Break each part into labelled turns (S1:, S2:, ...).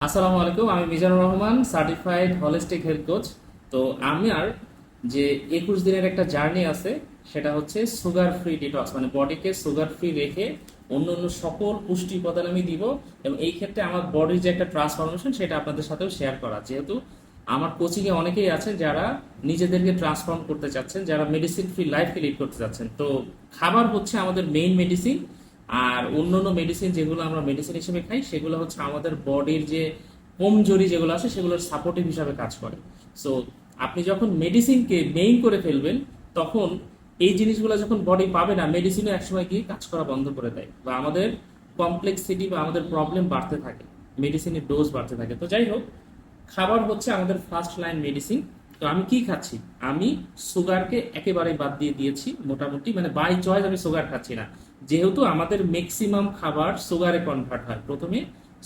S1: আসসালামু আলাইকুম, আমি Mizanur Rahman, certified holistic health coach. তো আমার যে 21 দিনের একটা জার্নি আছে, সেটা হচ্ছে সুগার ফ্রি ডিটক্স, মানে বডিকে সুগার ফ্রি রেখে অন্য অন্য সকল পুষ্টি উপাদান আমি দিব। এবং এই ক্ষেত্রে আমার বডির যে একটা ট্রান্সফরমেশন, সেটা আপনাদের সাথেও শেয়ার করা, যেহেতু আমার কোচিংয়ে অনেকেই আছেন যারা নিজেদেরকে ট্রান্সফর্ম করতে চাচ্ছেন, যারা মেডিসিন ফ্রি লাইফকে লিড করতে চাচ্ছেন। তো খাবার হচ্ছে আমাদের মেইন মেডিসিন। আর অন্যান্য মেডিসিন যেগুলো আমরা মেডিসিন হিসেবে খাই, সেগুলো হচ্ছে আমাদের বডির যে কমজোরি যেগুলো আছে সেগুলোর সাপোর্টিভ হিসাবে কাজ করে। সো আপনি যখন মেডিসিনকে মেইন করে ফেলবেন, তখন এই জিনিসগুলো যখন বডি পাবে না, মেডিসিনও একসময় গিয়ে কাজ করা বন্ধ করে দেয়, বা আমাদের কমপ্লেক্সিটি বা আমাদের প্রবলেম বাড়তে থাকে, মেডিসিনের ডোজ বাড়তে থাকে। তো যাই হোক, খাবার হচ্ছে আমাদের ফার্স্ট লাইন মেডিসিন। তো আমি কি খাচ্ছি? আমি সুগারকে একেবারে বাদ দিয়ে দিয়েছি মোটামুটি, মানে বাই চয়েস আমি সুগার খাচ্ছি না। যেহেতু আমাদের ম্যাক্সিমাম খাবার সুগারে কনভার্ট হয়, প্রথমে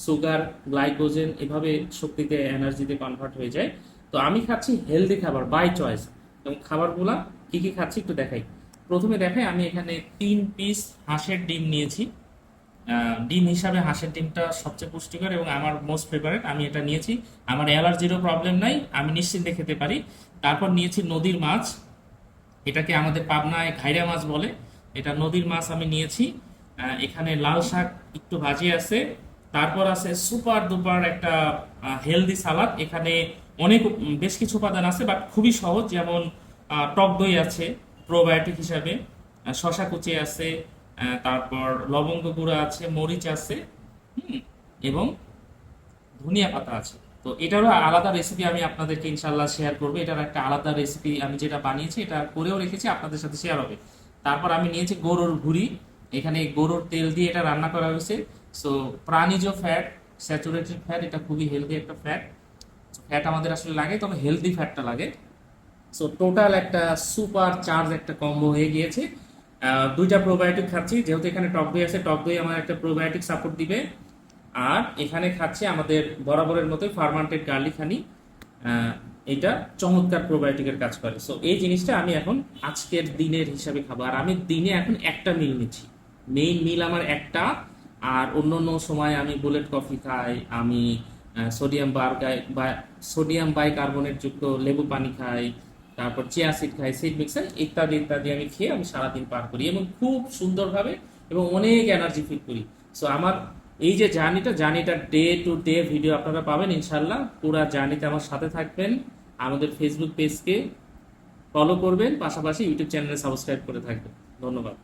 S1: সুগার, গ্লাইকোজেন এভাবে শক্তিতে, এনার্জিতে কনভার্ট হয়ে যায়। তো আমি খাচ্ছি হেলদি খাবার বাই চয়েস। এবং খাবারগুলা কি কি খাচ্ছি একটু দেখাই। প্রথমে দেখাই, আমি এখানে 3 পিস হাঁসের ডিম নিয়েছি। ডিম হিসাবে হাঁসের ডিমটা সবচেয়ে পুষ্টিকর এবং আমার মোস্ট ফেভারিট, আমি এটা নিয়েছি। আমার অ্যালার্জিরও প্রবলেম নাই, আমি নিশ্চিন্তে খেতে পারি। তারপর নিয়েছি নদীর মাছ, এটাকে আমাদের পাবনায় ঘাইরা মাছ বলে। এটা নদীর মাছ আমি নিয়েছি। এখানে লাল শাক একটু ভাজি আছে। তারপর আছে সুপার দুপার একটা হেলদি সালাদ। এখানে অনেক বেশ কিছু উপাদান আছে, বাট খুবই সহজ। যেমন টক দই আছে প্রোবায়োটিক হিসাবে, শশা কুচি আছে, তারপর লবঙ্গ গুঁড়া আছে, মরিচ আছে, হুম, এবং ধনিয়া পাতা আছে। তো এটারও আলাদা রেসিপি আমি আপনাদেরকে ইনশাল্লাহ শেয়ার করবো। এটার একটা আলাদা রেসিপি আমি যেটা বানিয়েছি, এটা করেও রেখেছি, আপনাদের সাথে শেয়ার হবে। তারপর আমি নিয়েছি গরুর ভুঁড়ি। এখানে গরুর তেল দিয়ে এটা রান্না করা হয়েছে। সো প্রাণীজ ফ্যাট, স্যাচুরেটেড ফ্যাট, এটা খুবই হেলদি একটা ফ্যাট। ফ্যাট আমাদের আসলে লাগে, তবে হেলদি ফ্যাটটা লাগে। সো টোটাল একটা সুপার চার্জ একটা কম্বো হয়ে গিয়েছে। দুইটা প্রোবায়োটিক খাচ্ছি, যেহেতু এখানে টক দই আছে, টক দই আমার একটা প্রোবায়োটিক সাপোর্ট দিবে। আর এখানে খাচ্ছে আমাদের বরাবরের মতোই ফার্মান্টেড গার্লিক হানি। এটা চমৎকার প্রোবায়োটিকের কাজ করে। সো এই জিনিসটা আমি এখন আজকের দিনের হিসাবে খাবো। আর আমি দিনে এখন একটা মিল নিচ্ছি, মেইন মিল আমার একটা। আর অন্য অন্য সময় আমি বুলেট কফি খাই, আমি সোডিয়াম বা সোডিয়াম বাইকার্বনেট যুক্ত লেবু পানি খাই, তারপর চিয়া সিড খাই, সিড মিক্সার ইত্যাদি ইত্যাদি আমি খেয়ে আমি সারাদিন পার করি, এবং খুব সুন্দরভাবে এবং অনেক এনার্জি ফিল করি। সো আমার এই যে জার্নিটা ডে টু ডে ভিডিও আপনারা পাবেন ইনশাল্লাহ। পুরো জার্নিতে আমার সাথে থাকবেন। আমাদের ফেসবুক পেজকে ফলো করবেন, পাশাপাশি ইউটিউব চ্যানেলে সাবস্ক্রাইব করে থাকবেন। ধন্যবাদ।